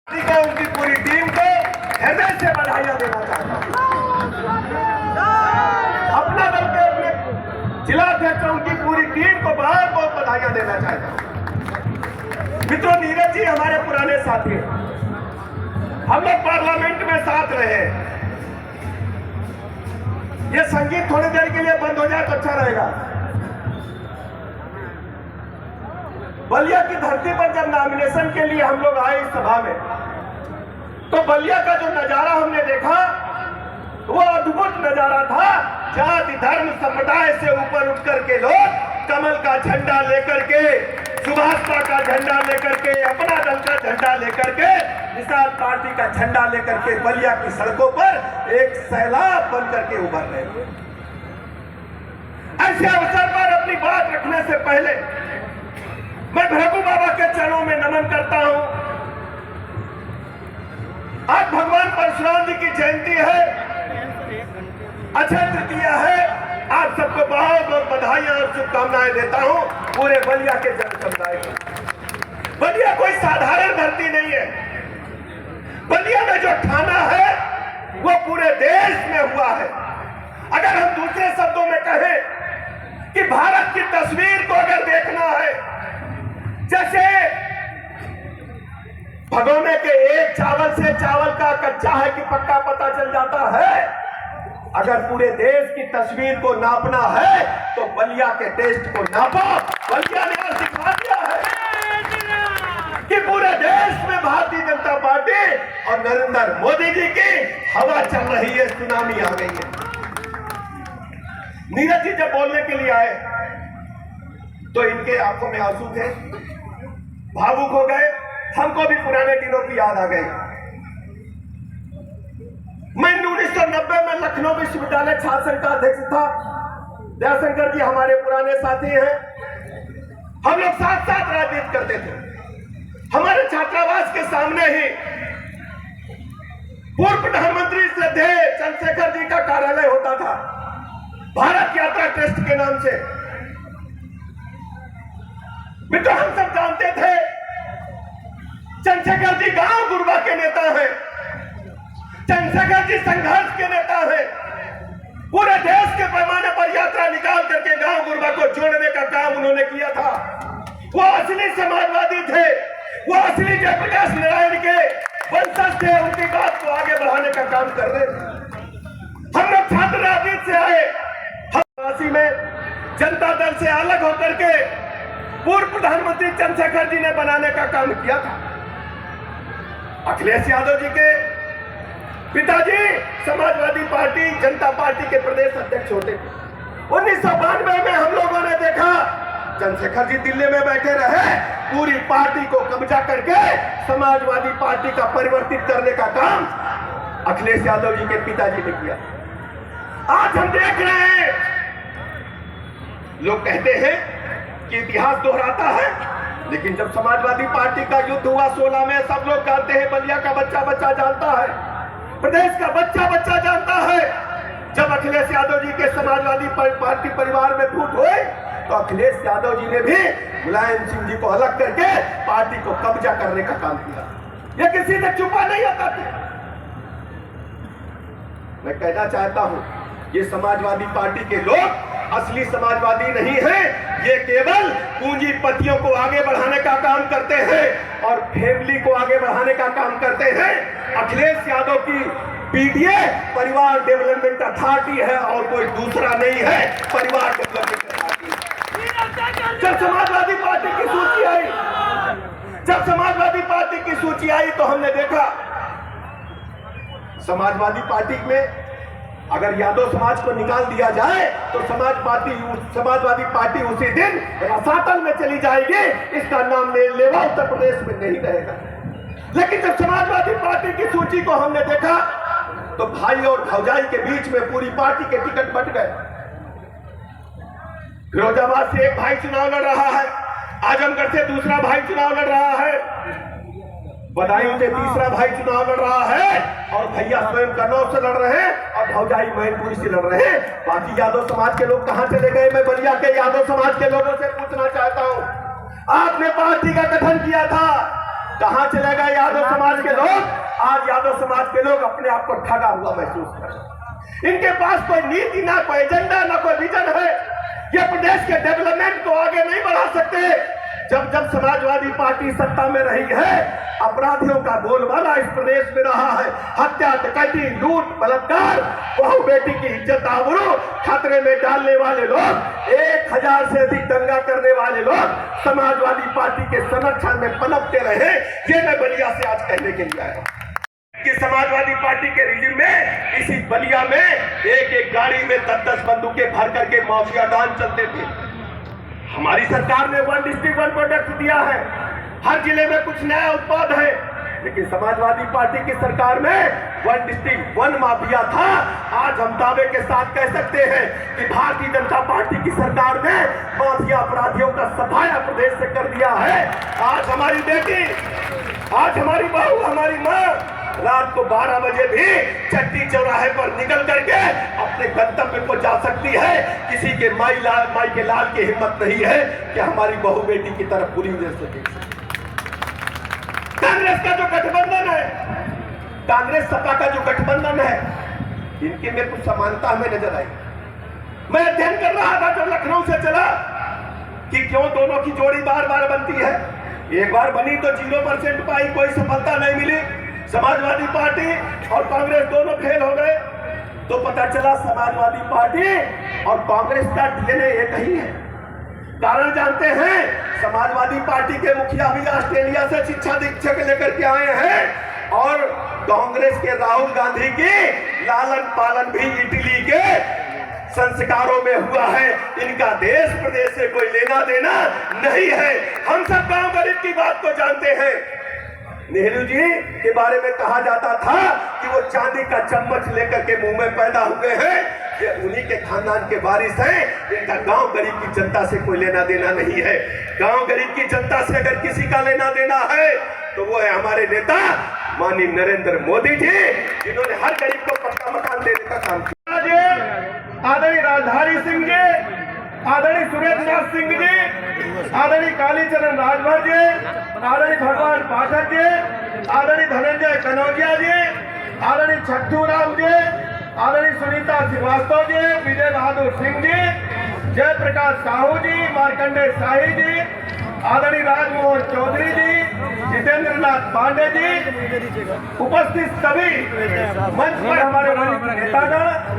उनकी पूरी टीम को हृदय से बधाइयां देना चाहता हूं। अपना दल के अपने जिलाध्यक्षों की पूरी टीम को बहुत बहुत बधाइयां देना चाहता हूं। मित्रों, नीरज जी हमारे पुराने साथी हैं, हम लोग पार्लियामेंट में साथ रहे। ये संगीत थोड़ी देर के लिए बंद हो जाए तो अच्छा रहेगा। बलिया की धरती पर जब नॉमिनेशन के लिए हम लोग आए इस सभा में, तो बलिया का जो नजारा हमने देखा वो अद्भुत नजारा था। जाति धर्म संप्रदाय से ऊपर उठ करके लोग कमल का झंडा लेकर के, सुभाषपा का झंडा लेकर के, अपना दल का झंडा लेकर के, निषाद पार्टी का झंडा लेकर के बलिया की सड़कों पर एक सैलाब बन करके उभर रहे थे। ऐसे अवसर पर अपनी बात रखने से पहले मैं भृगु बाबा के चरणों में नमन करता हूं। आज भगवान परशुराम जी की जयंती है, अक्षय तृतीया है। आप सबको बहुत बहुत बधाइयां और शुभकामनाएं देता हूं पूरे बलिया के जन समुदाय को। बलिया कोई साधारण धरती नहीं है। बलिया में जो ठाना है वो पूरे देश में हुआ है। अगर हम दूसरे शब्दों में कहें कि भारत की तस्वीर को अगर देखना है, जैसे भगोने के एक चावल से चावल का कच्चा है कि पक्का पता चल जाता है, अगर पूरे देश की तस्वीर को नापना है तो बलिया के टेस्ट को नापो। बलिया ने सिखा दिया है कि पूरे देश में भारतीय जनता पार्टी और नरेंद्र मोदी जी की हवा चल रही है, सुनामी आ गई है। नीरज जी जब बोलने के लिए आए तो इनके आंखों में आंसू थे, भावुक हो गए। हमको भी पुराने दिनों की याद आ गई। मैं 1990 में लखनऊ विश्वविद्यालय छात्र संघ का अध्यक्ष था। दयाशंकर जी हमारे पुराने साथी हैं। हम लोग साथ साथ राजनीति करते थे। हमारे छात्रावास के सामने ही पूर्व प्रधानमंत्री श्रद्धेय चंद्रशेखर जी का कार्यालय होता था, भारत यात्रा ट्रस्ट के नाम से। मित्रों, हम सब जानते थे चंद्रशेखर जी गांव गुरबा के नेता हैं, चंद्रशेखर जी संघर्ष के नेता हैं। पूरे देश के पैमाने पर यात्रा निकाल करके गांव गुरबा को जोड़ने का काम उन्होंने किया था। वो असली समाजवादी थे, वो असली जयप्रकाश नारायण के वंशज थे। उनकी बात को आगे बढ़ाने का काम कर रहे थे। हम लोग छात्र राजनीति से आए। हम में जनता दल से अलग होकर के पूर्व प्रधानमंत्री चंद्रशेखर जी ने बनाने का काम किया था। अखिलेश यादव जी के पिताजी समाजवादी पार्टी जनता पार्टी के प्रदेश अध्यक्ष होते थे। 1992 में हम लोगों ने देखा चंद्रशेखर जी दिल्ली में बैठे रहे, पूरी पार्टी को कब्जा करके समाजवादी पार्टी का परिवर्तित करने का काम अखिलेश यादव जी के पिताजी ने किया। आज हम देख रहे हैं, लोग कहते हैं कि इतिहास दोहराता है, लेकिन जब समाजवादी पार्टी का युद्ध हुआ 16 में, सब लोग कहते हैं बलिया का बच्चा बच्चा जानता है, प्रदेश का बच्चा बच्चा जानता है। जब अखिलेश यादव जी के समाजवादी पार्टी परिवार में फूट हुई तो अखिलेश यादव जी ने भी मुलायम सिंह जी को अलग करके पार्टी को कब्जा करने का काम किया। ये किसी से छुपा नहीं होता था। मैं कहना चाहता हूं, ये समाजवादी पार्टी के लोग असली समाजवादी नहीं है। ये केवल पूंजीपतियों को आगे बढ़ाने का काम करते हैं और फैमिली को आगे बढ़ाने का काम करते हैं। अखिलेश यादव की पीडीए परिवार डेवलपमेंट अथॉरिटी है और कोई दूसरा नहीं है, परिवार डेवलपमेंट अथॉरिटी। जब समाजवादी पार्टी की सूची आई, तो हमने देखा समाजवादी पार्टी में अगर यादव समाज को निकाल दिया जाए तो समाजवादी पार्टी उसी दिन रसातल में चली जाएगी। इसका नाम लेवा उत्तर प्रदेश में नहीं रहेगा। लेकिन जब समाजवादी पार्टी की सूची को हमने देखा तो भाई और भौजाई के बीच में पूरी पार्टी के टिकट बंट गए। फिरोजाबाद से एक भाई चुनाव लड़ रहा है, आजमगढ़ से दूसरा भाई चुनाव लड़ रहा है, बदायूं से तीसरा भाई चुनाव लड़ रहा है, और भैया स्वयं कन्नौज से लड़ रहे हैं और भौजाई मैनपुरी से लड़ रहे हैं। बाकी यादव समाज के लोग कहां चले गए? मैं बलिया के यादव समाज के लोगों से पूछना चाहता हूं। आपने पार्टी का गठन किया था, कहां चले गए यादव समाज के लोग? आज यादव समाज के लोग अपने आप को ठगा हुआ महसूस कर रहे हैं। इनके पास कोई नीति ना कोई एजेंडा ना कोई विजन है। ये प्रदेश के डेवलपमेंट को आगे नहीं बढ़ा सकते। जब जब समाजवादी पार्टी सत्ता में रही है, अपराधियों का बोलबाला इस प्रदेश में रहा है। हत्या, डकैती, लूट, बलात्कार, बहू बेटी की इज्जत आबरू खतरे में डालने वाले लोग, 1000 से अधिक दंगा करने वाले लोग समाजवादी पार्टी के संरक्षण में पनपते रहे। ये मैं बलिया से आज कहने के लिए आया कि समाजवादी पार्टी के रिजिम में इसी बलिया में एक एक गाड़ी में 10-10 बंदूकें भर करके माफिया दान चलते थे। हमारी सरकार ने 1 डिस्ट्रिक्ट 1 प्रोडक्ट दिया है। हर जिले में कुछ नया उत्पाद है, लेकिन समाजवादी पार्टी की सरकार में 1 डिस्ट्रिक्ट 1 माफिया था। आज हम दावे के साथ कह सकते हैं कि भारतीय जनता पार्टी की सरकार ने माफिया अपराधियों का सफाया प्रदेश से कर दिया है। आज हमारी बेटी, आज हमारी बहू, हमारी माँ रात को 12 बजे भी चट्टी चौराहे पर निकल करके अपने गंतव्य को जा सकती है। किसी के माई के लाल की हिम्मत नहीं है कि हमारी बहू बेटी की तरफ पूरी नजर से देख सके। कांग्रेस का जो गठबंधन है, कांग्रेस सपा का जो गठबंधन है, इनके में कुछ समानता हमें नजर आई। मैं अध्ययन कर रहा था जब लखनऊ से चला कि क्यों दोनों की जोड़ी बार बार बनती है। एक बार बनी तो 0% पाई, कोई सफलता नहीं मिली। समाजवादी पार्टी और कांग्रेस दोनों फेल हो गए। तो पता चला समाजवादी पार्टी और कांग्रेस का डीएनए एक ही है। कारण जानते हैं, समाजवादी पार्टी के मुखिया भी ऑस्ट्रेलिया से शिक्षा दीक्षा लेकर के आए हैं और कांग्रेस के राहुल गांधी की लालन पालन भी इटली के संस्कारों में हुआ है। इनका देश प्रदेश से कोई लेना देना नहीं है। हम सब गांव गरीब की बात को जानते हैं। नेहरू जी के बारे में कहा जाता था कि वो चांदी का चम्मच लेकर के मुंह में पैदा हुए हैं। ये उन्हीं के खानदान के वारिस हैं। इनका गांव गरीब की जनता से कोई लेना देना नहीं है। गांव गरीब की जनता से अगर किसी का लेना देना है तो वो है हमारे नेता माननीय नरेंद्र मोदी जी, जिन्होंने हर गरीब को पक्का मकान देने का काम किया। आदरणीय राजधारी सिंह जी, आदरणीय सुरेंद्रनाथ सिंह जी, आदरणीय कालीचरण राजभर जी, आदरणीय भगवान पाठक जी, आदरणीय धनंजय कनौजिया जी, आदरणीय छट्टू राम जी, आदरणीय सुनीता श्रीवास्तव जी, विजय बहादुर सिंह जी, जयप्रकाश साहू जी, मार्कंडेय शाही जी, आदरणीय राजमोहन चौधरी जी, जितेंद्र नाथ पांडे जी, उपस्थित सभी मंच पर हमारे नेतागण।